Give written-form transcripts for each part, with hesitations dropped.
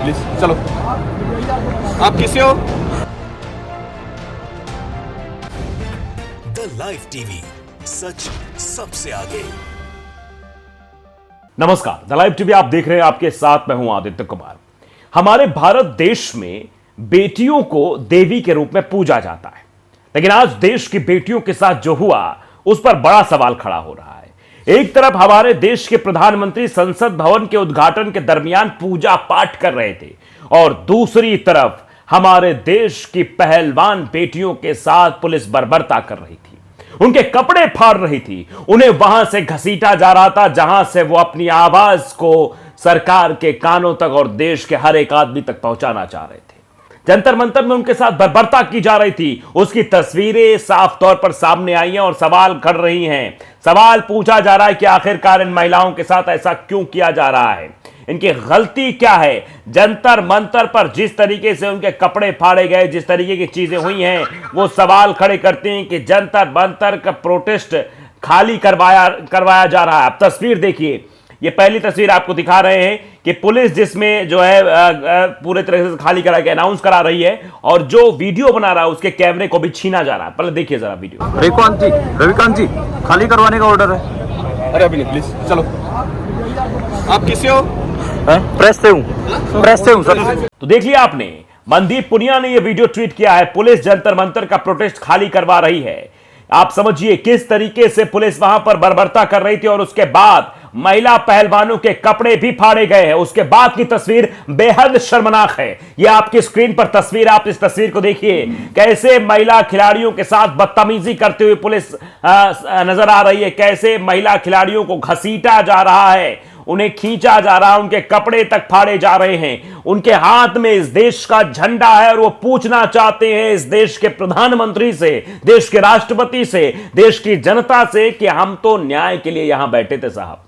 Please चलो। आप किसे हो? द लाइव टीवी, सच सबसे आगे। नमस्कार, द लाइव टीवी आप देख रहे हैं, आपके साथ मैं हूं आदित्य कुमार। हमारे भारत देश में बेटियों को देवी के रूप में पूजा जाता है, लेकिन आज देश की बेटियों के साथ जो हुआ उस पर बड़ा सवाल खड़ा हो रहा है। एक तरफ हमारे देश के प्रधानमंत्री संसद भवन के उद्घाटन के दरमियान पूजा पाठ कर रहे थे और दूसरी तरफ हमारे देश की पहलवान बेटियों के साथ पुलिस बर्बरता कर रही थी, उनके कपड़े फाड़ रही थी, उन्हें वहां से घसीटा जा रहा था जहां से वो अपनी आवाज को सरकार के कानों तक और देश के हर एक आदमी तक पहुंचाना चाह रहे थे। जंतर मंतर में उनके साथ बर्बरता की जा रही थी, उसकी तस्वीरें साफ तौर पर सामने आई हैं और सवाल खड़ रही हैं। सवाल पूछा जा रहा है कि आखिरकार इन महिलाओं के साथ ऐसा क्यों किया जा रहा है, इनकी गलती क्या है। जंतर मंतर पर जिस तरीके से उनके कपड़े फाड़े गए, जिस तरीके की चीजें हुई हैं, वो सवाल खड़े करते हैं कि जंतर मंतर का प्रोटेस्ट खाली करवाया जा रहा है। अब तस्वीर देखिए, ये पहली तस्वीर आपको दिखा रहे हैं कि पुलिस जिसमें जो है पूरे तरह से खाली करा के अनाउंस करा रही है और जो वीडियो बना रहा है उसके कैमरे को भी छीना जा रहा है। पहले देखिए जरा वीडियो। रविकांत जी खाली करवाने का ऑर्डर है। अरे अभी नहीं, प्लीज चलो। आप किसे हो? प्रेस से हूँ सर। तो देख लिया आपने, मनदीप पुनिया ने यह वीडियो ट्वीट किया है। पुलिस जंतर मंतर का प्रोटेस्ट खाली करवा रही है। आप समझिए किस तरीके से पुलिस वहां पर बर्बरता कर रही थी और उसके बाद महिला पहलवानों के कपड़े भी फाड़े गए हैं। उसके बाद की तस्वीर बेहद शर्मनाक है। यह आपकी स्क्रीन पर तस्वीर, आप इस तस्वीर को देखिए, कैसे महिला खिलाड़ियों के साथ बदतमीजी करते हुए पुलिस नजर आ रही है, कैसे महिला खिलाड़ियों को घसीटा जा रहा है, उन्हें खींचा जा रहा है, उनके कपड़े तक फाड़े जा रहे हैं। उनके हाथ में इस देश का झंडा है और वो पूछना चाहते हैं इस देश के प्रधानमंत्री से, देश के राष्ट्रपति से, देश की जनता से कि हम तो न्याय के लिए यहां बैठे थे साहब।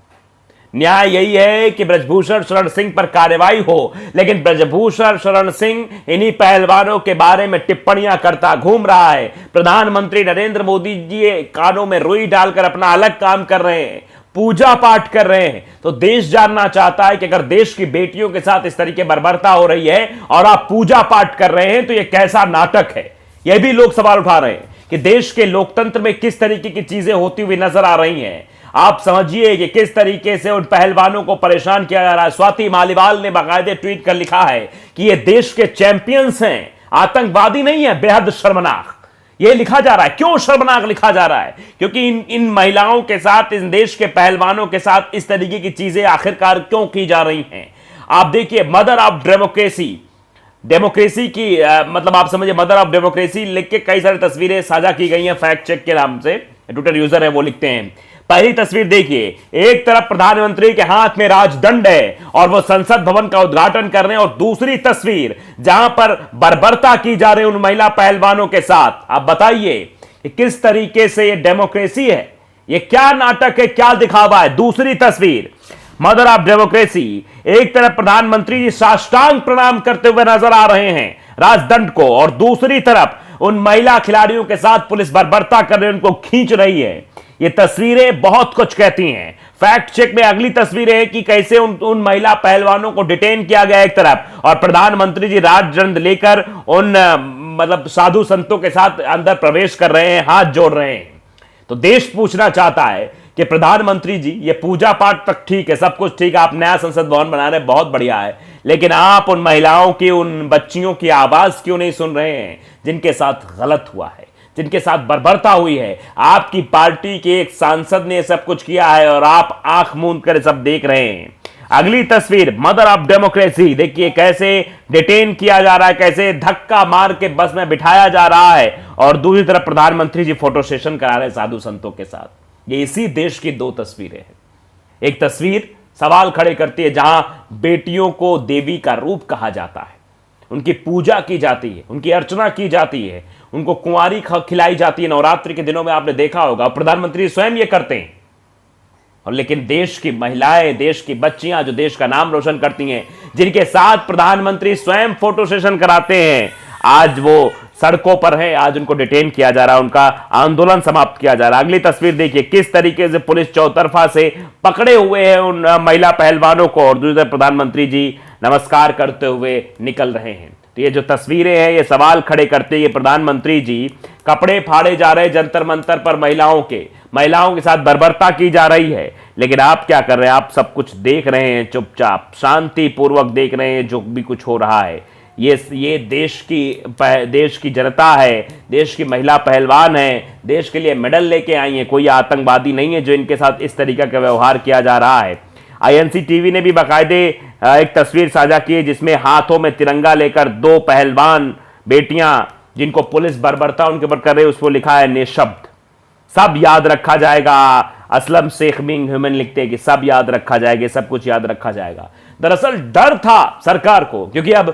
न्याय यही है कि ब्रजभूषण शरण सिंह पर कार्रवाई हो, लेकिन ब्रजभूषण शरण सिंह इन्हीं पहलवानों के बारे में टिप्पणियां करता घूम रहा है। प्रधानमंत्री नरेंद्र मोदी जी कानों में रुई डालकर अपना अलग काम कर रहे हैं, पूजा पाठ कर रहे हैं। तो देश जानना चाहता है कि अगर देश की बेटियों के साथ इस तरीके बर्बरता हो रही है और आप पूजा पाठ कर रहे हैं तो यह कैसा नाटक है। यह भी लोग सवाल उठा रहे हैं कि देश के लोकतंत्र में किस तरीके की चीजें होती हुई नजर आ रही हैं। आप समझिए कि किस तरीके से उन पहलवानों को परेशान किया जा रहा है। स्वाति मालीवाल ने बाकायदे ट्वीट कर लिखा है कि ये देश के चैंपियंस हैं, आतंकवादी नहीं है। बेहद शर्मनाक ये लिखा जा रहा है। क्यों शर्मनाक लिखा जा रहा है? क्योंकि इन महिलाओं के साथ, इन देश के पहलवानों के साथ इस तरीके की चीजें आखिरकार क्यों की जा रही हैं। आप देखिए, मदर ऑफ डेमोक्रेसी की मतलब आप समझिए, मदर ऑफ डेमोक्रेसी लिख के कई सारी तस्वीरें साझा की गई हैं फैक्ट चेक के नाम से। ट्विटर यूजर है वो लिखते हैं। पहली तस्वीर देखिए, एक तरफ प्रधानमंत्री के हाथ में राजदंड है और वो संसद भवन का उद्घाटन कर रहे हैं, और दूसरी तस्वीर जहां पर बर्बरता की जा रही है उन महिला पहलवानों के साथ। आप बताइए किस तरीके से ये डेमोक्रेसी है, ये क्या नाटक है, क्या दिखावा है। दूसरी तस्वीर, मदर ऑफ डेमोक्रेसी, एक तरफ प्रधानमंत्री जी साष्टांग प्रणाम करते हुए नजर आ रहे हैं राजदंड को, और दूसरी तरफ उन महिला खिलाड़ियों के साथ पुलिस बर्बरता कर रही है, उनको खींच रही है। ये तस्वीरें बहुत कुछ कहती हैं। फैक्ट चेक में अगली तस्वीरें हैं कि कैसे उन महिला पहलवानों को डिटेन किया गया एक तरफ, और प्रधानमंत्री जी राजदंड लेकर उन मतलब साधु संतों के साथ अंदर प्रवेश कर रहे हैं, हाथ जोड़ रहे हैं। तो देश पूछना चाहता है कि प्रधानमंत्री जी, ये पूजा पाठ तक ठीक है, सब कुछ ठीक है, आप नया संसद भवन बना रहे हैं, बहुत बढ़िया है, लेकिन आप उन महिलाओं की, उन बच्चियों की आवाज क्यों नहीं सुन रहे हैं जिनके साथ गलत हुआ है, जिनके साथ बर्बरता हुई है। आपकी पार्टी के एक सांसद ने सब कुछ किया है और आप आंख मूंद कर सब देख रहे हैं। अगली तस्वीर, मदर ऑफ डेमोक्रेसी, देखिए कैसे डिटेन किया जा रहा है, कैसे धक्का मार के बस में बिठाया जा रहा है, और दूसरी तरफ प्रधानमंत्री जी फोटो सेशन करा रहे हैं साधु संतों के साथ। ये इसी देश की दो तस्वीरें हैं। एक तस्वीर सवाल खड़े करती है जहां बेटियों को देवी का रूप कहा जाता है, उनकी पूजा की जाती है, उनकी अर्चना की जाती है, उनको कुंवारी खिलाई जाती है। नवरात्रि के दिनों में आपने देखा होगा, प्रधानमंत्री स्वयं ये करते हैं। और लेकिन देश की महिलाएं, देश की बच्चियां जो देश का नाम रोशन करती हैं, जिनके साथ प्रधानमंत्री स्वयं फोटो सेशन कराते हैं, आज वो सड़कों पर है, आज उनको डिटेन किया जा रहा है, उनका आंदोलन समाप्त किया जा रहा है। अगली तस्वीर देखिए, किस तरीके से पुलिस चौतरफा से पकड़े हुए हैं उन महिला पहलवानों को, और दूसरी तरफ प्रधानमंत्री जी नमस्कार करते हुए निकल रहे हैं। तो ये जो तस्वीरें हैं ये सवाल खड़े करते हैं, प्रधानमंत्री जी कपड़े फाड़े जा रहे जंतर मंतर पर महिलाओं के साथ बर्बरता की जा रही है, लेकिन आप क्या कर रहे हैं? आप सब कुछ देख रहे हैं, चुपचाप शांतिपूर्वक देख रहे हैं जो भी कुछ हो रहा है। ये देश की जनता है, देश की महिला पहलवान है, देश के लिए मेडल लेके आई है, कोई आतंकवादी नहीं है जो इनके साथ इस तरीके का व्यवहार किया जा रहा है। आईएनसी टीवी ने भी बाकायदे एक तस्वीर साझा की है जिसमें हाथों में तिरंगा लेकर दो पहलवान बेटियां जिनको पुलिस बर्बरता उनके ऊपर कर रही है, उसको लिखा है निशब्द, सब याद रखा जाएगा। असलम शेख मिंग ह्यूमन लिखते हैं कि सब याद रखा जाएगा, सब कुछ याद रखा जाएगा। दरअसल डर था सरकार को, क्योंकि अब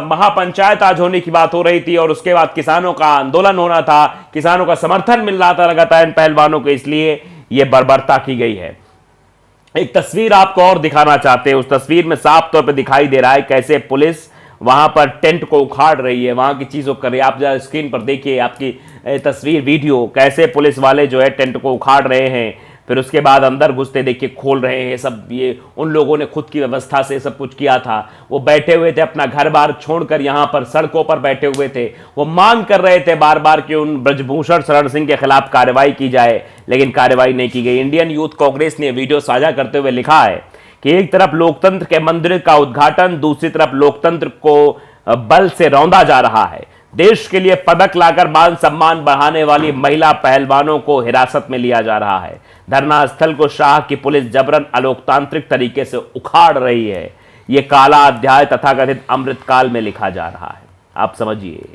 महापंचायत आज होने की बात हो रही थी और उसके बाद किसानों का आंदोलन होना था, किसानों का समर्थन मिल रहा था लगातार इन पहलवानों को, इसलिए यह बर्बरता की गई है। एक तस्वीर आपको और दिखाना चाहते हैं, उस तस्वीर में साफ तौर पे दिखाई दे रहा है कैसे पुलिस वहां पर टेंट को उखाड़ रही है, वहां की चीजों कर रही है। आप जरा स्क्रीन पर देखिए आपकी तस्वीर वीडियो, कैसे पुलिस वाले जो है टेंट को उखाड़ रहे हैं, फिर उसके बाद अंदर घुसते देखिए खोल रहे हैं सब। ये उन लोगों ने खुद की व्यवस्था से सब कुछ किया था, वो बैठे हुए थे अपना घर बार छोड़कर, यहां पर सड़कों पर बैठे हुए थे, वो मांग कर रहे थे बार बार कि उन ब्रजभूषण शरण सिंह के खिलाफ कार्रवाई की जाए, लेकिन कार्रवाई नहीं की गई। इंडियन यूथ कांग्रेस ने वीडियो साझा करते हुए लिखा है कि एक तरफ लोकतंत्र के मंदिर का उद्घाटन, दूसरी तरफ लोकतंत्र को बल से रौंदा जा रहा है। देश के लिए पदक लाकर मान सम्मान बढ़ाने वाली महिला पहलवानों को हिरासत में लिया जा रहा है। धरना स्थल को शाह की पुलिस जबरन अलोकतांत्रिक तरीके से उखाड़ रही है। यह काला अध्याय तथाकथित अमृतकाल में लिखा जा रहा है। आप समझिए,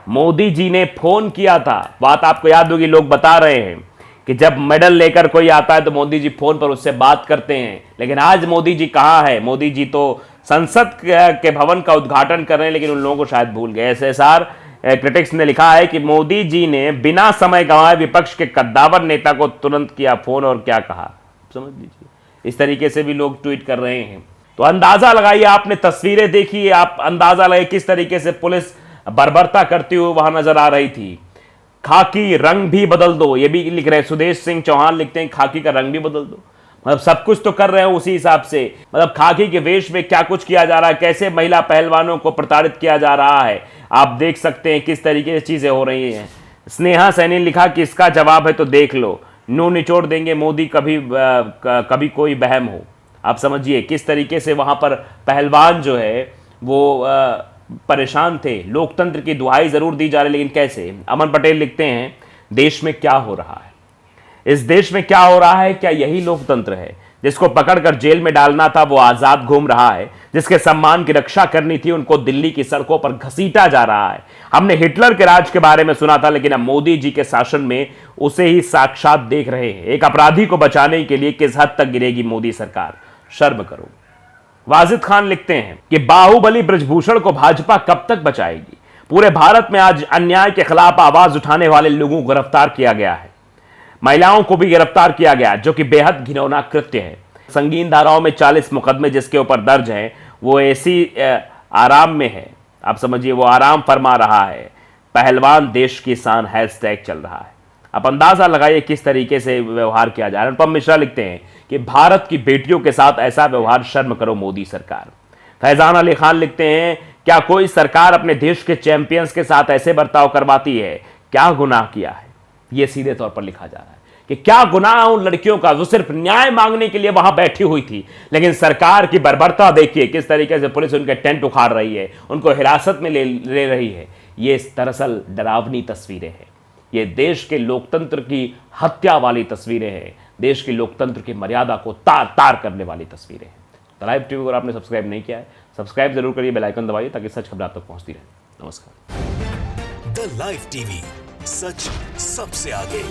मोदी जी ने फोन किया था, बात आपको याद होगी, लोग बता रहे हैं कि जब मेडल लेकर कोई आता है तो मोदी जी फोन पर उससे बात करते हैं, लेकिन आज मोदी जी कहां है? मोदी जी तो संसद के भवन का उद्घाटन कर रहे हैं, लेकिन उन लोगों को शायद भूल गए। एसएसआर क्रिटिक्स ने लिखा है कि मोदी जी ने बिना समय गंवाए विपक्ष के कद्दावर नेता को तुरंत किया फोन और क्या कहा। समझ लीजिए, इस तरीके से भी लोग ट्वीट कर रहे हैं। तो अंदाजा लगाइए, आपने तस्वीरें देखी, आप अंदाजा लगाइए किस तरीके से पुलिस बर्बरता करती हुई वहां नजर आ रही थी। खाकी रंग भी बदल दो, ये भी लिख रहे हैं, सुदेश सिंह चौहान लिखते हैं खाकी का रंग भी बदल दो। मतलब सब कुछ तो कर रहे हैं उसी हिसाब से, मतलब खाकी के वेश में क्या कुछ किया जा रहा है, कैसे महिला पहलवानों को प्रताड़ित किया जा रहा है, आप देख सकते हैं किस तरीके से चीजें हो रही हैं। स्नेहा सैनी ने लिखा कि इसका जवाब है तो देख लो, नो निचोड़ देंगे मोदी कभी कोई बहम हो। आप समझिए किस तरीके से वहां पर पहलवान जो है वो परेशान थे। लोकतंत्र की दुहाई जरूर दी जा रही, लेकिन कैसे? अमन पटेल लिखते हैं देश में क्या हो रहा है, इस देश में क्या हो रहा है? क्या यही लोकतंत्र है? जिसको पकड़कर जेल में डालना था वो आजाद घूम रहा है, जिसके सम्मान की रक्षा करनी थी उनको दिल्ली की सड़कों पर घसीटा जा रहा है। हमने हिटलर के राज के बारे में सुना था, लेकिन अब मोदी जी के शासन में उसे ही साक्षात देख रहे हैं। एक अपराधी को बचाने के लिए किस हद तक गिरेगी मोदी सरकार, शर्म करो। वाजिद खान लिखते हैं कि बाहुबली ब्रजभूषण को भाजपा कब तक बचाएगी? पूरे भारत में आज अन्याय के खिलाफ आवाज उठाने वाले लोगों को गिरफ्तार किया गया है, महिलाओं को भी गिरफ्तार किया गया, जो कि बेहद घिनौना कृत्य है। संगीन धाराओं में 40 मुकदमे जिसके ऊपर दर्ज हैं, वो ऐसी आराम में है, आप समझिए वो आराम फरमा रहा है। पहलवान देश की शान हैशटैग चल रहा है। आप अंदाजा लगाइए किस तरीके से व्यवहार किया जा रहा है। अनुपम मिश्रा लिखते हैं कि भारत की बेटियों के साथ ऐसा व्यवहार, शर्म करो मोदी सरकार। फैजान अली खान लिखते हैं क्या कोई सरकार अपने देश के चैंपियंस के साथ ऐसे बर्ताव करवाती है? क्या गुनाह किया है? यह सीधे तौर पर लिखा जा रहा है कि क्या गुनाह उन लड़कियों का, वो सिर्फ न्याय मांगने के लिए वहां बैठी हुई थी, लेकिन सरकार की बर्बरता देखिए किस तरीके से पुलिस उनके टेंट उखाड़ रही है, उनको हिरासत में ले रही है। ये दरअसल डरावनी तस्वीरें हैं, ये देश के लोकतंत्र की हत्या वाली तस्वीरें हैं, देश की लोकतंत्र की मर्यादा को तार तार करने वाली तस्वीरें हैं। द लाइव टीवी अगर आपने सब्सक्राइब नहीं किया है, सब्सक्राइब जरूर करिए, बेल आइकन दबाइए ताकि सच खबर आप तक पहुंचती रहे। नमस्कार। द लाइव टीवी, सच सबसे आगे।